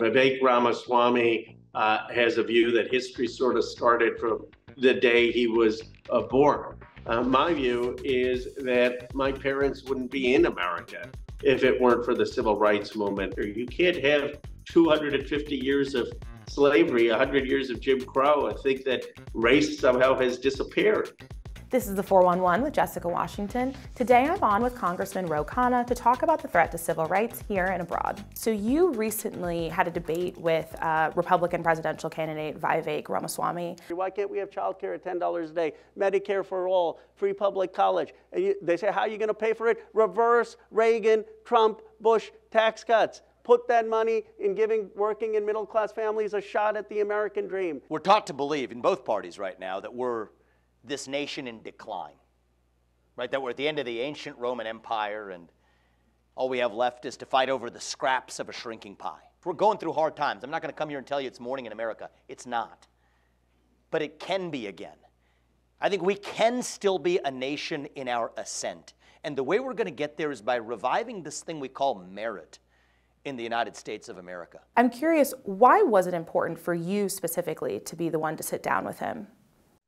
Vivek Ramaswamy has a view that history sort of started from the day he was born. My view is that my parents wouldn't be in America if it weren't for the civil rights movement. Or you can't have 250 years of slavery, 100 years of Jim Crow, and think that race somehow has disappeared. This is the 411 with Jessica Washington. Today I'm on with Congressman Khanna to talk about the threat to civil rights here and abroad. So you recently had a debate with Republican presidential candidate Vivek Ramaswamy. Why can't we have child care at $10 a day, Medicare for all, free public college? And they say, how are you going to pay for it? Reverse Reagan, Trump, Bush tax cuts. Put that money in giving working and middle-class families a shot at the American dream. We're taught to believe in both parties right now that we're this nation in decline, right? That we're at the end of the ancient Roman Empire and all we have left is to fight over the scraps of a shrinking pie. We're going through hard times. I'm not going to come here and tell you it's morning in America. It's not. But it can be again. I think we can still be a nation in our ascent. And the way we're going to get there is by reviving this thing we call merit in the United States of America. I'm curious, why was it important for you specifically to be the one to sit down with him?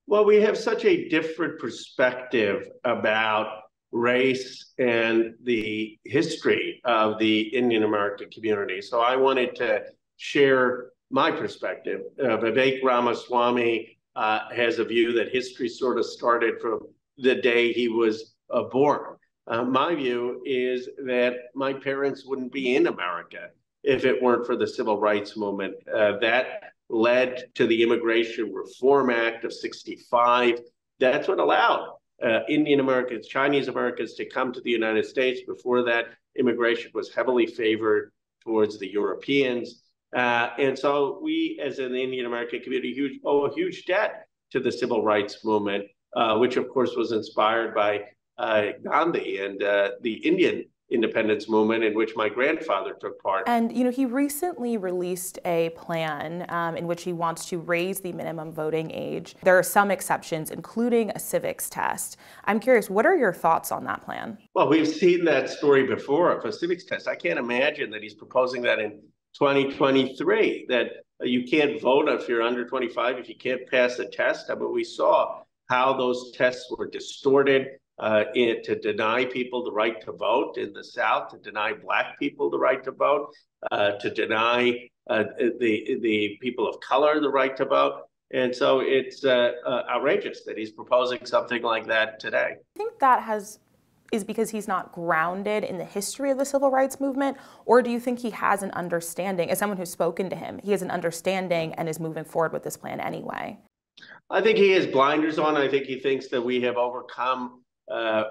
Well, we have such a different perspective about race and the history of the Indian American community. So I wanted to share my perspective. Vivek Ramaswamy has a view that history sort of started from the day he was born. My view is that my parents wouldn't be in America if it weren't for the civil rights movement. That led to the Immigration Reform Act of '65. That's what allowed Indian Americans, Chinese Americans to come to the United States. Before that, immigration was heavily favored towards the Europeans. And so we, as an Indian American community, owe a huge debt to the civil rights movement, which of course was inspired by Gandhi and the Indian independence movement in which my grandfather took part. And he recently released a plan in which he wants to raise the minimum voting age. There are some exceptions, including a civics test. I'm curious, what are your thoughts on that plan? Well, we've seen that story before of a civics test. I can't imagine that he's proposing that in 2023, that you can't vote if you're under 25 if you can't pass the test. But we saw how those tests were distorted to deny people the right to vote in the South, to deny Black people the right to vote, to deny the people of color the right to vote. And so it's outrageous that he's proposing something like that today. I think that is because he's not grounded in the history of the civil rights movement, or do you think he has an understanding, as someone who's spoken to him, he has an understanding and is moving forward with this plan anyway? I think he has blinders on. I think he thinks that we have overcome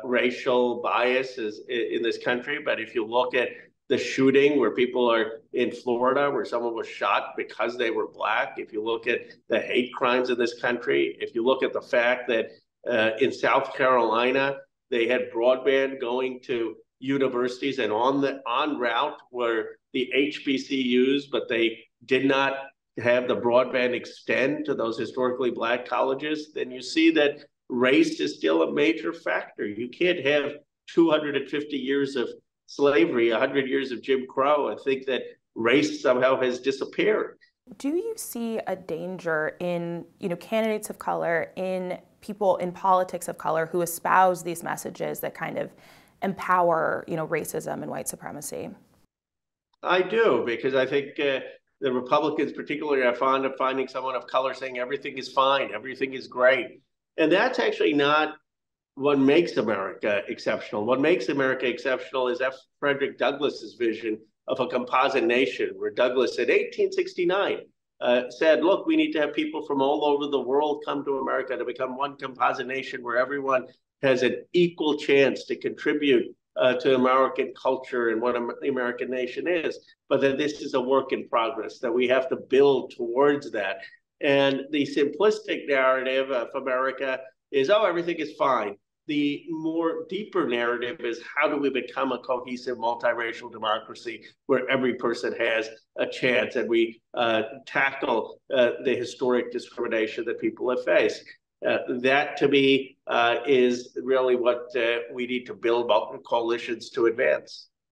racial biases in this country. But if you look at the shooting where people are in Florida, where someone was shot because they were Black, if you look at the hate crimes in this country, if you look at the fact that in South Carolina, they had broadband going to universities and en route were the HBCUs, but they did not have the broadband extend to those historically Black colleges, then you see that race is still a major factor. You can't have 250 years of slavery, 100 years of Jim Crow, and think that race somehow has disappeared. Do you see a danger in candidates of color, in people in politics of color who espouse these messages that kind of empower racism and white supremacy? I do, because I think the Republicans particularly are fond of finding someone of color saying everything is fine, everything is great. And that's actually not what makes America exceptional. What makes America exceptional is F. Frederick Douglass's vision of a composite nation, where Douglass in 1869 said, look, we need to have people from all over the world come to America to become one composite nation where everyone has an equal chance to contribute to American culture and what the American nation is. But that this is a work in progress, that we have to build towards that. And the simplistic narrative of America is, oh, everything is fine. The more deeper narrative is, how do we become a cohesive multiracial democracy where every person has a chance, and we tackle the historic discrimination that people have faced. That, to me, is really what we need to build coalitions to advance.